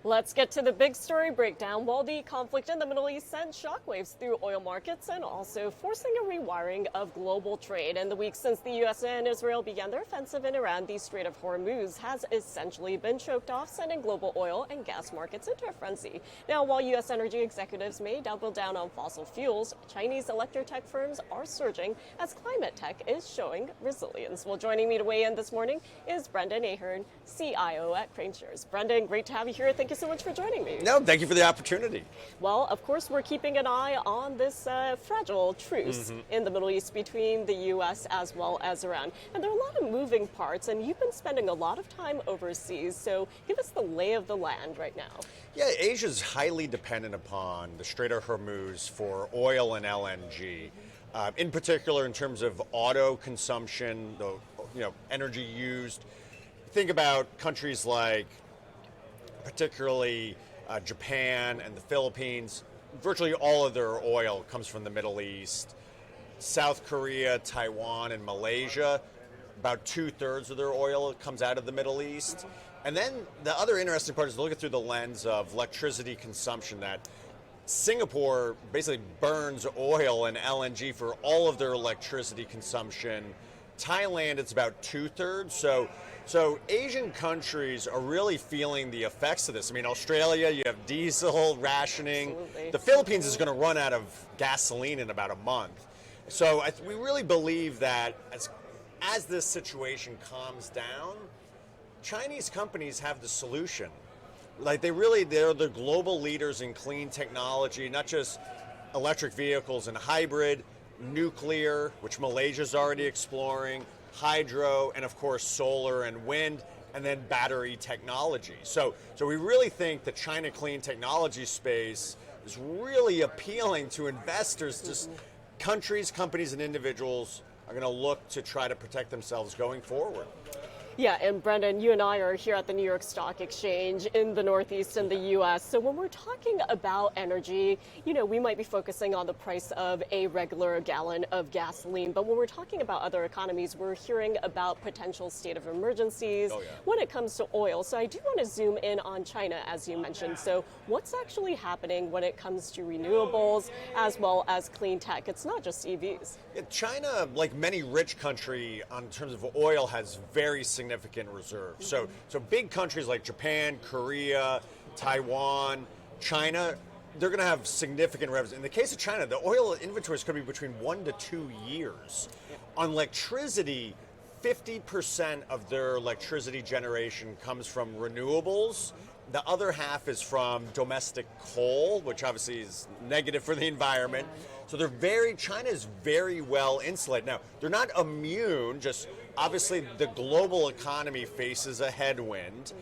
Let's get to the big story breakdown. While the conflict in the Middle East sent shockwaves through oil markets and also forcing a rewiring of global trade. In the weeks since the U.S. and Israel began their offensive in Iran, the Strait of Hormuz has essentially been choked off, sending global oil and gas markets into a frenzy. Now, while U.S. energy executives may double down on fossil fuels, Chinese electrotech firms are surging as climate tech is showing resilience. Well, joining me to weigh in this morning is Brendan Ahern, CIO at KraneShares. Brendan, great to have you here. Thank you so much for joining me. No, thank you for the opportunity. Well, of course, we're keeping an eye on this fragile truce in the Middle East between the U.S. as well as Iran. And there are a lot of moving parts, and you've been spending a lot of time overseas. So give us the lay of the land right now. Yeah, Asia's highly dependent upon the Strait of Hormuz for oil and LNG. In particular, in terms of auto consumption, the energy used. Think about countries like particularly Japan and the Philippines. Virtually all of their oil comes from the Middle East. South Korea, Taiwan, and Malaysia, about 2/3 of their oil comes out of the Middle East. And then the other interesting part is to look at through the lens of electricity consumption, that Singapore basically burns oil and LNG for all of their electricity consumption. Thailand, it's about 2/3. So Asian countries are really feeling the effects of this. I mean, Australia, you have diesel rationing. Absolutely. The Philippines is going to run out of gasoline in about a month. So we really believe that as this situation calms down, Chinese companies have the solution. Like they're the global leaders in clean technology, not just electric vehicles and hybrid, nuclear, which Malaysia's already exploring, hydro, and of course solar and wind, and then battery technology. So we really think the China clean technology space is really appealing to investors. Just countries, companies, and individuals are going to look to try to protect themselves going forward. Yeah, and Brendan, you and I are here at the New York Stock Exchange in the Northeast in the U.S. So when we're talking about energy, we might be focusing on the price of a regular gallon of gasoline. But when we're talking about other economies, we're hearing about potential state of emergencies when it comes to oil. So I do want to zoom in on China, as you mentioned. So what's actually happening when it comes to renewables as well as clean tech? It's not just EVs. Yeah, China, like many rich countries in terms of oil, has very significant reserves. So big countries like Japan, Korea, Taiwan, China, they're going to have significant reserves. In the case of China, the oil inventories could be between 1 to 2 years. On electricity, 50% of their electricity generation comes from renewables. The other half is from domestic coal, which obviously is negative for the environment. So China is very well insulated. Now, they're not immune, just obviously the global economy faces a headwind.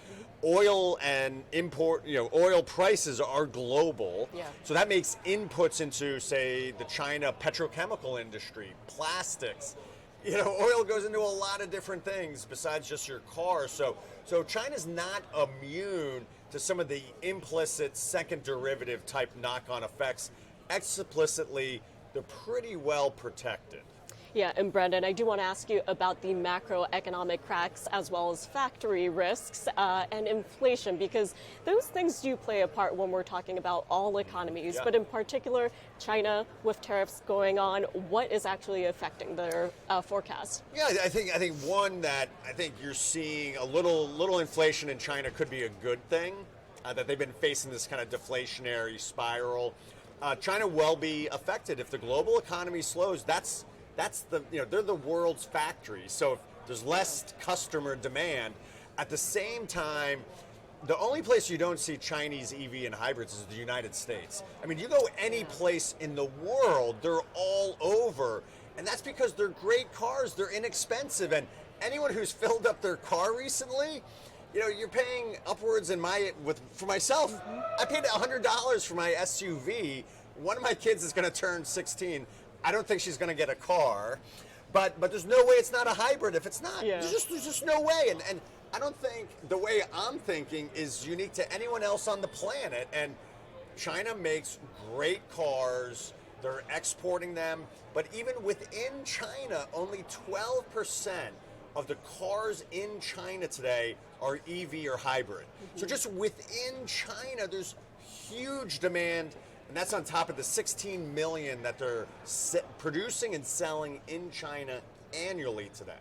Oil and oil prices are global. So that makes inputs into, say, the China petrochemical industry, plastics. Oil goes into a lot of different things besides just your car. So China's not immune to some of the implicit second derivative type knock-on effects. Explicitly, they're pretty well protected. Yeah, and Brendan, I do want to ask you about the macroeconomic cracks as well as factory risks and inflation, because those things do play a part when we're talking about all economies, but in particular, China with tariffs going on, what is actually affecting their forecast? Yeah, I think one that I think you're seeing a little inflation in China could be a good thing, that they've been facing this kind of deflationary spiral. China will be affected if the global economy slows. That's they're the world's factory. So if there's less customer demand, at the same time, the only place you don't see Chinese EV and hybrids is the United States. I mean, you go any place in the world, they're all over. And that's because they're great cars, they're inexpensive. And anyone who's filled up their car recently, you're paying upwards for myself. I paid $100 for my SUV. One of my kids is going to turn 16. I don't think she's going to get a car, but there's no way it's not a hybrid if it's not. There's just no way. And I don't think the way I'm thinking is unique to anyone else on the planet. And China makes great cars. They're exporting them. But even within China, only 12% of the cars in China today are EV or hybrid. So just within China, there's huge demand, and that's on top of the 16 million that they're producing and selling in China annually today.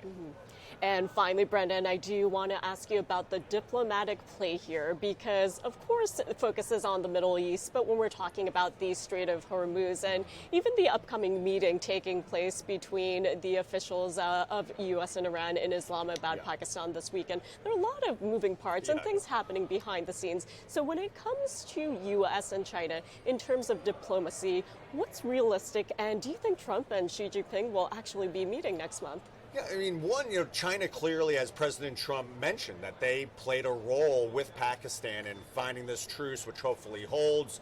And finally, Brendan, I do want to ask you about the diplomatic play here because, of course, it focuses on the Middle East, but when we're talking about the Strait of Hormuz and even the upcoming meeting taking place between the officials of U.S. and Iran in Islamabad, Pakistan this weekend, there are a lot of moving parts and things happening behind the scenes. So when it comes to U.S. and China, in terms of diplomacy, what's realistic, and do you think Trump and Xi Jinping will actually be meeting next month? Yeah, I mean, one, China clearly, as President Trump mentioned, that they played a role with Pakistan in finding this truce, which hopefully holds.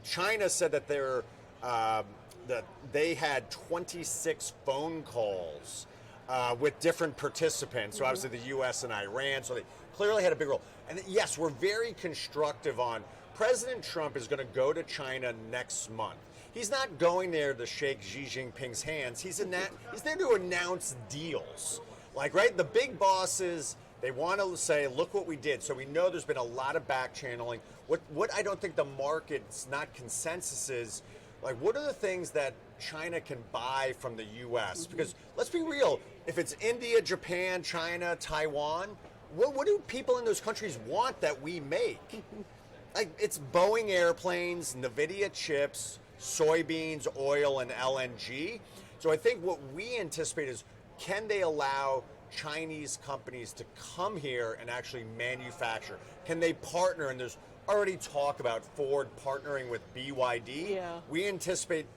China said that that they had 26 phone calls with different participants. So obviously the U.S. and Iran. So they clearly had a big role. And yes, we're very constructive on President Trump is going to go to China next month. He's not going there to shake Xi Jinping's hands. He's there to announce deals. Like, right, the big bosses, they want to say, look what we did. So we know there's been a lot of back channeling. What I don't think the market's not consensus is, like, what are the things that China can buy from the U.S.? Because let's be real, if it's India, Japan, China, Taiwan, what do people in those countries want that we make? Like, it's Boeing airplanes, NVIDIA chips, soybeans, oil, and LNG. So I think what we anticipate is, can they allow Chinese companies to come here and actually manufacture? Can they partner? And there's already talk about Ford partnering with BYD. Yeah. We anticipate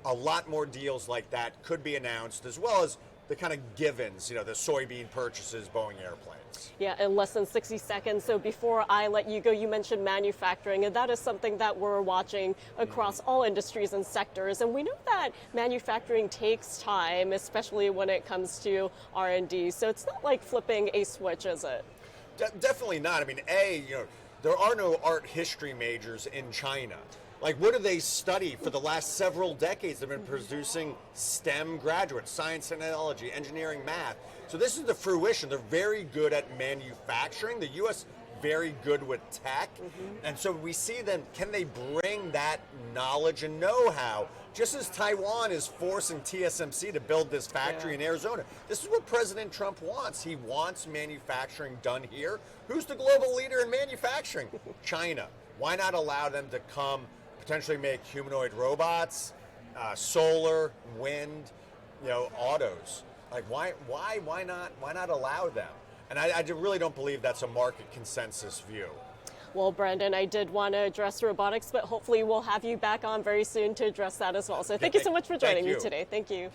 a lot more deals like that could be announced, as well as the kind of givens, the soybean purchases, Boeing airplanes. Yeah, in less than 60 seconds. So before I let you go, you mentioned manufacturing, and that is something that we're watching across all industries and sectors. And we know that manufacturing takes time, especially when it comes to R&D. So it's not like flipping a switch, is it? Definitely not. I mean, there are no art history majors in China. Like, what do they study for the last several decades? They've been producing STEM graduates, science, technology, engineering, math. So this is the fruition. They're very good at manufacturing. The U.S. very good with tech. And so we see them, can they bring that knowledge and know-how? Just as Taiwan is forcing TSMC to build this factory in Arizona. This is what President Trump wants. He wants manufacturing done here. Who's the global leader in manufacturing? China. Why not allow them to come, potentially make humanoid robots, solar, wind, autos? Like, why not allow them? And I really don't believe that's a market consensus view. Well, Brendan, I did want to address robotics, but hopefully we'll have you back on very soon to address that as well. So thank you so much for joining me today. Thank you.